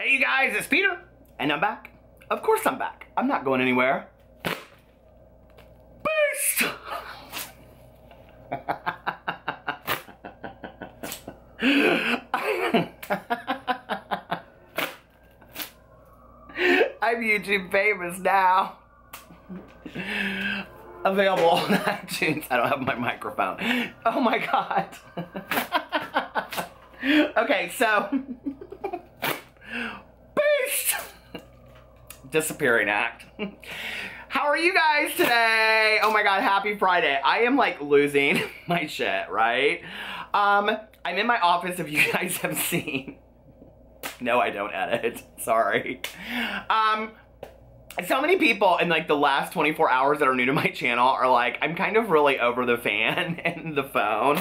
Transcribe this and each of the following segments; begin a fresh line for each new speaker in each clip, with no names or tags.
Hey you guys, it's Peter, and I'm back. Of course I'm back. I'm not going anywhere. Beast! I'm YouTube famous now. Available on iTunes. I don't have my microphone. Oh my god. Okay, so Beast! Disappearing act. How are you guys today? Oh my god, happy Friday. I am like losing my shit, right? I'm in my office, if you guys have seen. No, I don't edit. Sorry. So many people in like the last 24 hours that are new to my channel are like, I'm kind of really over the fan and the phone.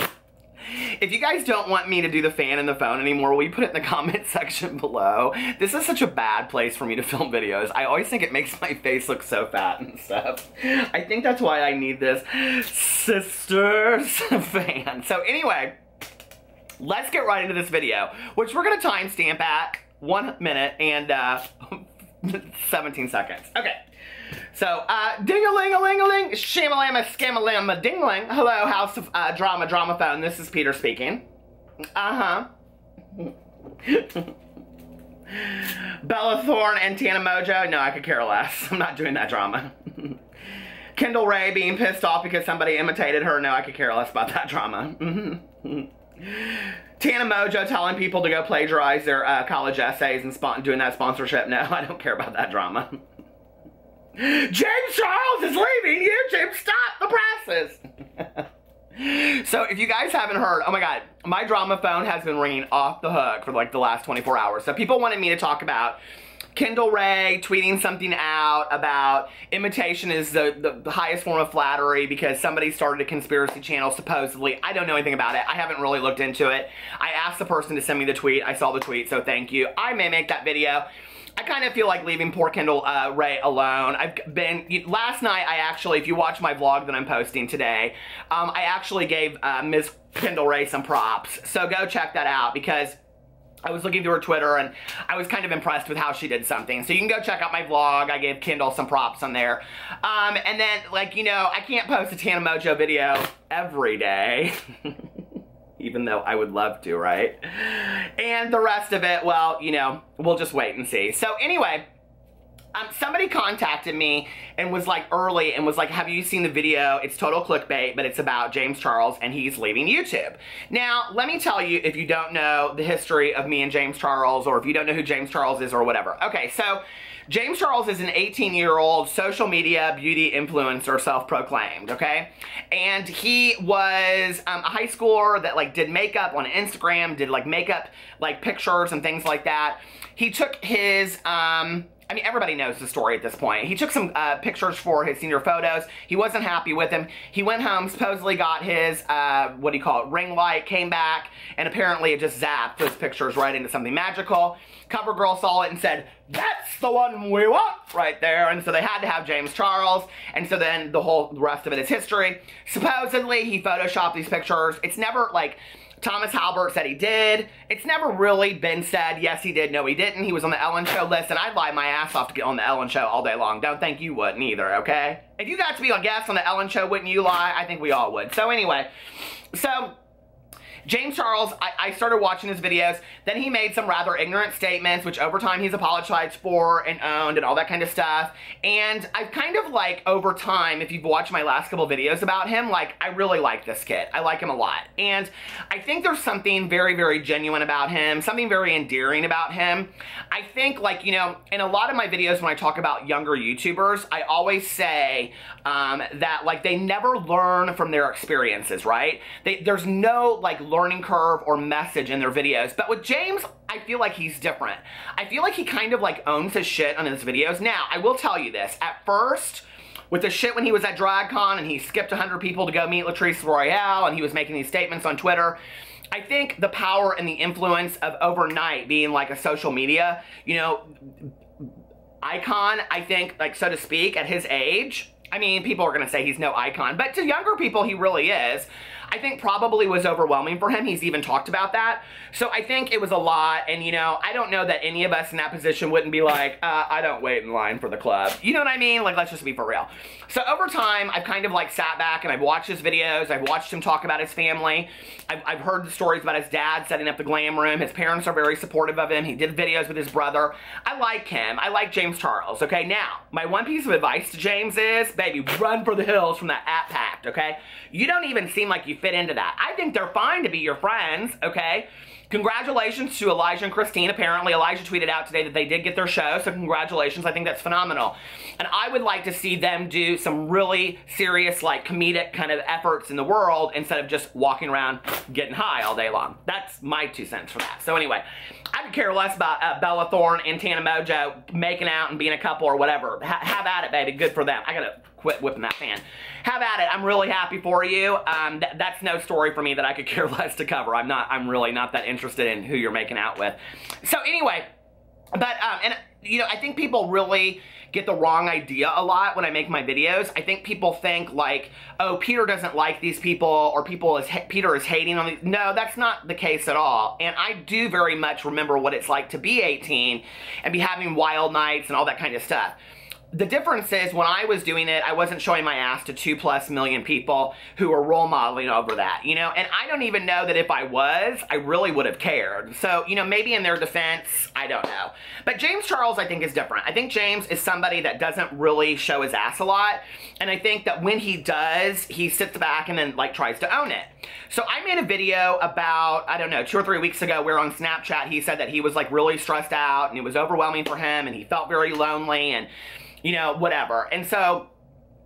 If you guys don't want me to do the fan and the phone anymore, will you put it in the comment section below? This is such a bad place for me to film videos. I always think it makes my face look so fat and stuff. I think that's why I need this sisters fan. So anyway, let's get right into this video, which we're gonna timestamp at 1 minute and 17 seconds. Okay. So, ding-a-ling-a-ling-a-ling, shamalama, scamalama, ding-ling. Hello, House of Drama Phone. This is Peter speaking. Bella Thorne and Tana Mojo. No, I could care less. I'm not doing that drama. Kendall Ray being pissed off because somebody imitated her. No, I could care less about that drama. Tana Mojo telling people to go plagiarize their college essays and doing that sponsorship. No, I don't care about that drama. James Charles is leaving YouTube. Stop the presses. So if you guys haven't heard, oh my god, my drama phone has been ringing off the hook for like the last 24 hours. So people wanted me to talk about Kendall Ray tweeting something out about imitation is the highest form of flattery because somebody started a conspiracy channel supposedly. I don't know anything about it. I haven't really looked into it. I asked the person to send me the tweet. I saw the tweet, so thank you. I may make that video. I kind of feel like leaving poor Kendall Ray alone. Last night I actually, if you watch my vlog that I'm posting today, I actually gave Ms. Kendall Ray some props. So go check that out because I was looking through her Twitter and I was kind of impressed with how she did something. So you can go check out my vlog. I gave Kendall some props on there. And then, like, you know, I can't post a Tana Mojo video every day. Even though I would love to, right? And the rest of it, well, you know, we'll just wait and see. So anyway, somebody contacted me and was like early and was like, have you seen the video? It's total clickbait, but it's about James Charles and he's leaving YouTube. Now, let me tell you if you don't know the history of me and James Charles or if you don't know who James Charles is or whatever. Okay, so James Charles is an 18-year-old social media beauty influencer, self-proclaimed, okay? And he was a high schooler that like did makeup on Instagram, did like makeup like pictures and things like that. He took his, I mean, everybody knows the story at this point. He took some pictures for his senior photos. He wasn't happy with them. He went home, supposedly got his, what do you call it, ring light, came back, and apparently it just zapped those pictures right into something magical. CoverGirl saw it and said, that's the one we want right there. And so they had to have James Charles. And so then the whole rest of it is history. Supposedly, he photoshopped these pictures. It's never like Thomas Halbert said he did. It's never really been said, yes, he did, no, he didn't. He was on the Ellen Show list, and I'd lie my ass off to get on the Ellen Show all day long. Don't think you wouldn't either, okay? If you got to be a guest on the Ellen Show, wouldn't you lie? I think we all would. So anyway, so James Charles, I started watching his videos. Then he made some rather ignorant statements, which over time he's apologized for and owned and all that kind of stuff. And I've kind of like, over time, if you've watched my last couple videos about him, like, I really like this kid. I like him a lot. And I think there's something very, very genuine about him, something very endearing about him. I think, like, you know, in a lot of my videos when I talk about younger YouTubers, I always say that, like, they never learn from their experiences, right? There's no, like, learning curve or message in their videos. But with James, I feel like he's different. I feel like he kind of like owns his shit on his videos. Now, I will tell you this. At first, with the shit when he was at DragCon and he skipped 100 people to go meet Latrice Royale and he was making these statements on Twitter, I think the power and the influence of overnight being like a social media, you know, icon, I think, like, so to speak, at his age, I mean, people are going to say he's no icon, but to younger people, he really is. I think probably was overwhelming for him. He's even talked about that. So I think it was a lot, and you know, I don't know that any of us in that position wouldn't be like, I don't wait in line for the club. You know what I mean? Like, let's just be for real. So over time, I've kind of like sat back and I've watched his videos. I've watched him talk about his family. I've heard the stories about his dad setting up the glam room. His parents are very supportive of him. He did videos with his brother. I like him. I like James Charles, okay? Now, my one piece of advice to James is, baby, run for the hills from that app pact, okay? You don't even seem like you fit into that. I think they're fine to be your friends, okay? Congratulations to Elijah and Christine. Apparently, Elijah tweeted out today that they did get their show, so congratulations. I think that's phenomenal. And I would like to see them do some really serious, like, comedic kind of efforts in the world instead of just walking around getting high all day long. That's my 2 cents for that. So anyway, I could care less about Bella Thorne and Tana Mojo making out and being a couple or whatever. Have at it, baby. Good for them. I gotta quit whipping that fan. Have at it. I'm really happy for you. That's no story for me that I could care less to cover. I'm really not that interested in who you're making out with. So anyway, but, and you know, I think people really get the wrong idea a lot when I make my videos. I think people think like, oh, Peter doesn't like these people, or Peter is hating on these. No, that's not the case at all. And I do very much remember what it's like to be 18 and be having wild nights and all that kind of stuff. The difference is when I was doing it, I wasn't showing my ass to 2+ million people who were role modeling over that, you know? And I don't even know that if I was, I really would have cared. So, you know, maybe in their defense, I don't know. But James Charles, I think, is different. I think James is somebody that doesn't really show his ass a lot. And I think that when he does, he sits back and then, like, tries to own it. So I made a video about, I don't know, 2 or 3 weeks ago where on Snapchat he said that he was, like, really stressed out and it was overwhelming for him and he felt very lonely and, you know, whatever. And so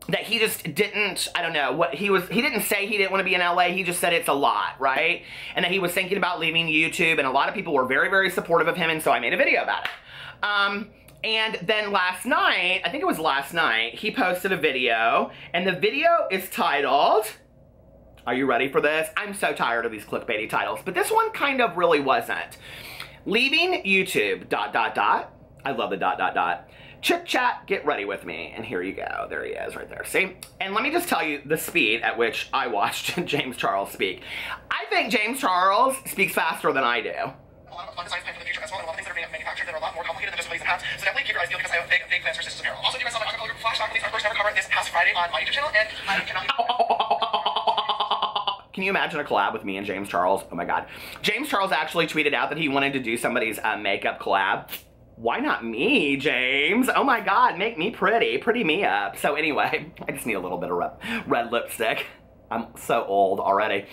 that he just didn't, I don't know, he didn't say he didn't want to be in LA, he just said it's a lot, right? And that he was thinking about leaving YouTube, and a lot of people were very, very supportive of him, and so I made a video about it. And then last night, I think it was last night, he posted a video, and the video is titled, are you ready for this? I'm so tired of these clickbaity titles, but this one kind of really wasn't. Leaving YouTube, ... I love the ... Chit chat, get ready with me. And here you go. There he is right there. See? And let me just tell you the speed at which I watched James Charles speak. I think James Charles speaks faster than I do.
A lot of fun designs planned for the future as well, and a lot of things that are being manufactured that are a lot more complicated than just hoodies and hats. So definitely keep your eyes peeled because I have big plans for Sisters Apparel. Also, do you guys saw my acapella group flashback release our first ever cover this past Friday on my YouTube channel, and I cannot
Can you imagine a collab with me and James Charles? Oh my God. James Charles actually tweeted out that he wanted to do somebody's makeup collab. Why not me, James? Oh my God, make me pretty. Pretty me up. So anyway, I just need a little bit of red lipstick. I'm so old already.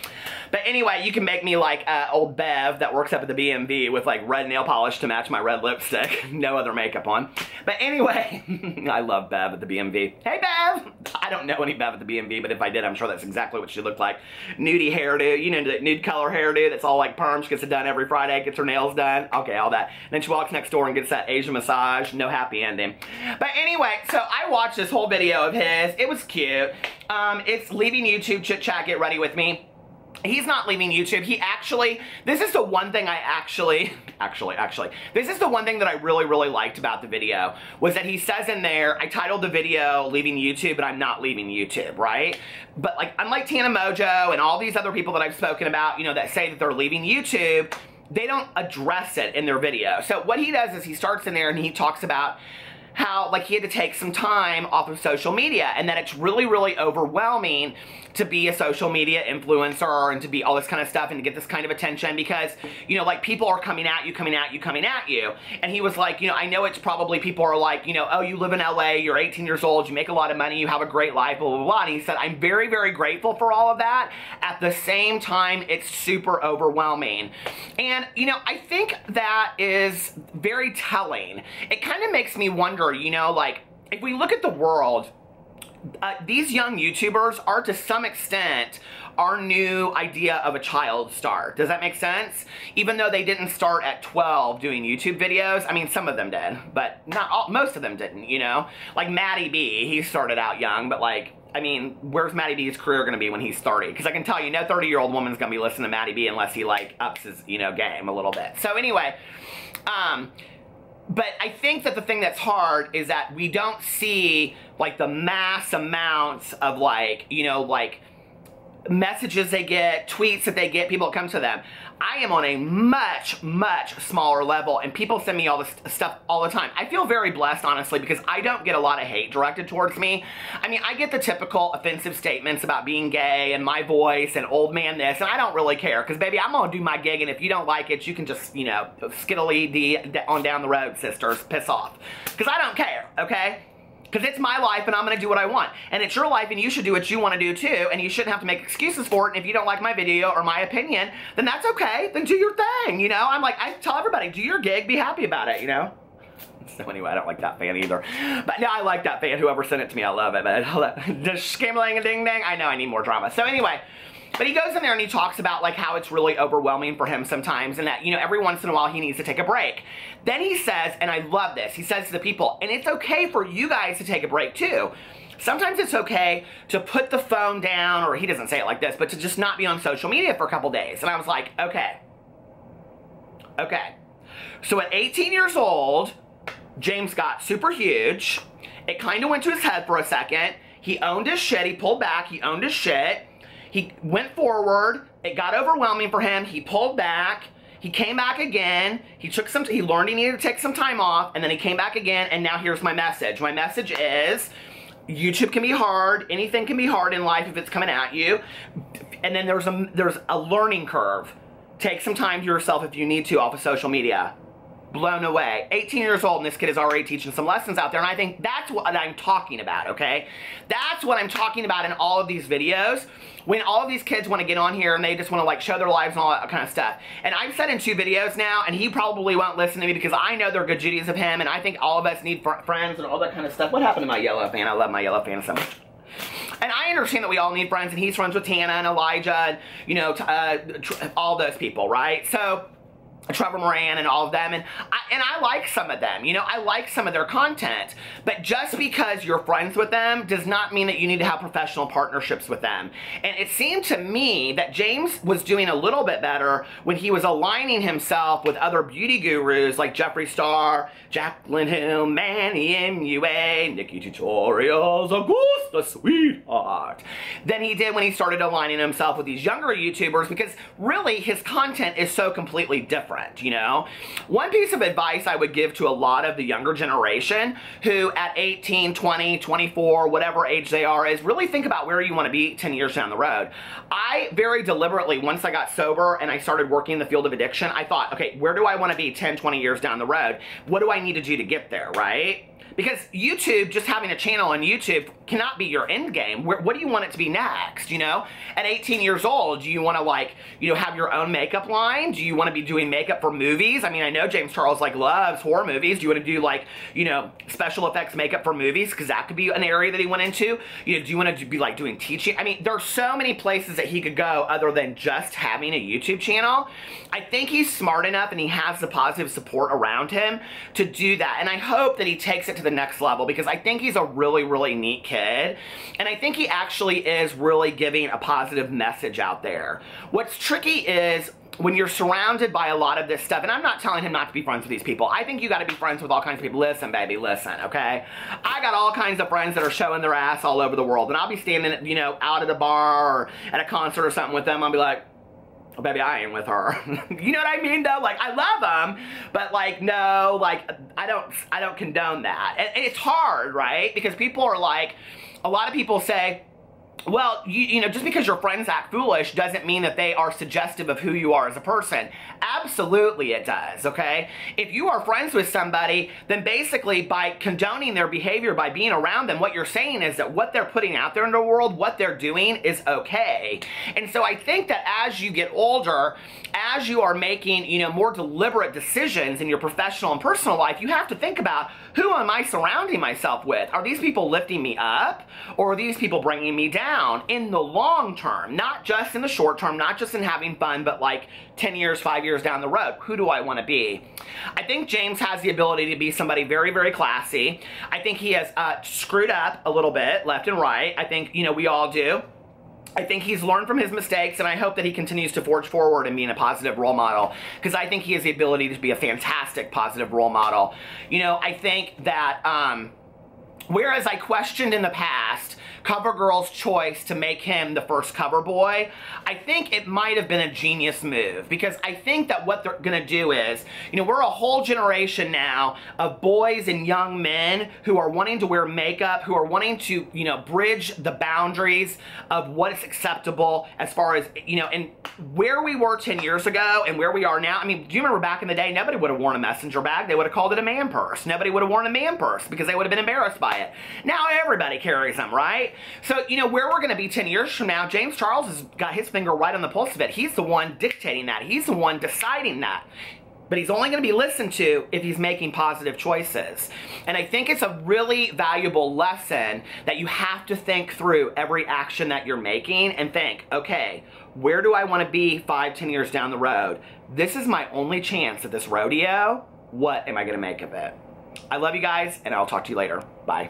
But anyway, you can make me like old Bev that works up at the BMV with like red nail polish to match my red lipstick. No other makeup on. But anyway, I love Bev at the BMV. Hey Bev! I don't know any Bev at the BMV, but if I did, I'm sure that's exactly what she looked like. Nudie hairdo, you know, the nude color hairdo that's all like perm. She gets it done every Friday, gets her nails done. Okay, all that. And then she walks next door and gets that Asian massage. No happy ending. But anyway, so I watched this whole video of his. It was cute. It's leaving YouTube, chit chat, get ready with me. He's not leaving YouTube. He actually, this is the one thing I this is the one thing that I really, really liked about the video, was that he says in there, I titled the video leaving YouTube, but I'm not leaving YouTube, right? But like, unlike Tana Mojo and all these other people that I've spoken about, you know, that say that they're leaving YouTube, they don't address it in their video. So what he does is he starts in there and he talks about how like he had to take some time off of social media and that it's really, really overwhelming to be a social media influencer and to be all this kind of stuff and to get this kind of attention because, you know, like people are coming at you. And he was like, you know, I know it's probably people are like, you know, oh, you live in LA, you're 18 years old, you make a lot of money, you have a great life, blah, blah, blah. And he said, I'm very, very grateful for all of that. At the same time, it's super overwhelming. And, you know, I think that is very telling. It kind of makes me wonder, you know, like, if we look at the world, these young YouTubers are to some extent our new idea of a child star. Does that make sense? Even though they didn't start at 12 doing YouTube videos. I mean, some of them did, but not all, most of them didn't, you know? Like Matty B, he started out young, but like, I mean, where's Matty B's career gonna be when he's 30? Because I can tell you, no 30-year-old woman's gonna be listening to Matty B unless he like ups his, you know, game a little bit. So anyway, but I think that the thing that's hard is that we don't see like the mass amounts of like, you know, like messages they get, tweets that they get, people that come to them. I am on a much, much smaller level, and people send me all this stuff all the time. I feel very blessed, honestly, because I don't get a lot of hate directed towards me. I mean, I get the typical offensive statements about being gay and my voice and old man this, and I don't really care, because baby, I'm gonna do my gig, and if you don't like it, you can just, you know, skittily on down the road, sisters, piss off. Because I don't care, okay? Because it's my life and I'm going to do what I want. And it's your life and you should do what you want to do too. And you shouldn't have to make excuses for it. And if you don't like my video or my opinion, then that's okay. Then do your thing, you know? I'm like, I tell everybody, do your gig, be happy about it, you know? So anyway, I don't like that fan either. But no, I like that fan. Whoever sent it to me, I love it. But just scam-a-lang-a-ding-dang, I know I need more drama. So anyway, but he goes in there and he talks about like how it's really overwhelming for him sometimes and that, you know, every once in a while he needs to take a break. Then he says, and I love this, he says to the people, and it's okay for you guys to take a break too. Sometimes it's okay to put the phone down, or he doesn't say it like this, but to just not be on social media for a couple days. And I was like, okay. Okay. So at 18 years old, James got super huge. It kind of went to his head for a second. He owned his shit. He pulled back. He owned his shit. He went forward. It got overwhelming for him. He pulled back. He came back again. He learned he needed to take some time off, and then he came back again, and now here's my message. My message is, YouTube can be hard. Anything can be hard in life if it's coming at you. And then there's a learning curve. Take some time to yourself if you need to off of social media. Blown away. 18 years old, and this kid is already teaching some lessons out there, and I think that's what I'm talking about, okay? That's what I'm talking about in all of these videos, when all of these kids want to get on here and they just want to like show their lives and all that kind of stuff. And I've said in 2 videos now, and he probably won't listen to me because I know they're good Judies of him, and I think all of us need friends and all that kind of stuff. What happened to my yellow fan? I love my yellow fan so much. And I understand that we all need friends, and he's friends with Tana and Elijah and, you know, all those people, right? So Trevor Moran and all of them, and I like some of them, you know, I like some of their content, but just because you're friends with them does not mean that you need to have professional partnerships with them. And it seemed to me that James was doing a little bit better when he was aligning himself with other beauty gurus like Jeffree Star, Jaclyn Hill, Manny MUA, Nikki Tutorials, Augusta Sweetheart, than he did when he started aligning himself with these younger YouTubers, because really his content is so completely different. You know, one piece of advice I would give to a lot of the younger generation who at 18, 20, 24, whatever age they are, is really think about where you want to be 10 years down the road. I very deliberately, once I got sober and I started working in the field of addiction, I thought, okay, where do I want to be 10, 20 years down the road? What do I need to do to get there, right? Because YouTube, just having a channel on YouTube cannot be your end game. What do you want it to be next, you know? At 18 years old, do you want to, like, you know, have your own makeup line? Do you want to be doing makeup for movies? I mean, I know James Charles, like, loves horror movies. Do you want to do, like, you know, special effects makeup for movies? Because that could be an area that he went into. You know, do you want to be, like, doing teaching? I mean, there's so many places that he could go other than just having a YouTube channel. I think he's smart enough and he has the positive support around him to do that. And I hope that he takes it to the next level, because I think he's a really, really neat kid. And I think he actually is really giving a positive message out there. What's tricky is when you're surrounded by a lot of this stuff, and I'm not telling him not to be friends with these people. I think you gotta be friends with all kinds of people. Listen, baby, listen, okay? I got all kinds of friends that are showing their ass all over the world, and I'll be standing, you know, out at a bar or at a concert or something with them. I'll be like, oh, baby, I ain't with her. You know what I mean, though? Like, I love them, but, like, no, like, I don't condone that. And it's hard, right? Because people are like, a lot of people say, well, you know, just because your friends act foolish doesn't mean that they are suggestive of who you are as a person. Absolutely it does, okay? If you are friends with somebody, then basically by condoning their behavior, by being around them, what you're saying is that what they're putting out there in the world, what they're doing is okay. And so I think that as you get older, as you are making, you know, more deliberate decisions in your professional and personal life, you have to think about, who am I surrounding myself with? Are these people lifting me up, or are these people bringing me down in the long term? Not just in the short term, not just in having fun, but like 10 years, 5 years down the road. Who do I want to be? I think James has the ability to be somebody very, very classy. I think he has screwed up a little bit, left and right. I think, you know, we all do. I think he's learned from his mistakes, and I hope that he continues to forge forward and being a positive role model, because I think he has the ability to be a fantastic positive role model. You know, I think that, whereas I questioned in the past CoverGirl's choice to make him the first cover boy, I think it might have been a genius move, because I think that what they're gonna do is, you know, we're a whole generation now of boys and young men who are wanting to wear makeup, who are wanting to, you know, bridge the boundaries of what is acceptable as far as, you know, and where we were 10 years ago and where we are now. I mean, do you remember back in the day, nobody would have worn a messenger bag. They would have called it a man purse. Nobody would have worn a man purse because they would have been embarrassed by it. Now everybody carries them, right? So, you know, where we're going to be 10 years from now, James Charles has got his finger right on the pulse of it. He's the one dictating that. He's the one deciding that. But he's only going to be listened to if he's making positive choices. And I think it's a really valuable lesson that you have to think through every action that you're making and think, okay, where do I want to be 5, 10 years down the road? This is my only chance at this rodeo. What am I going to make of it? I love you guys, and I'll talk to you later. Bye.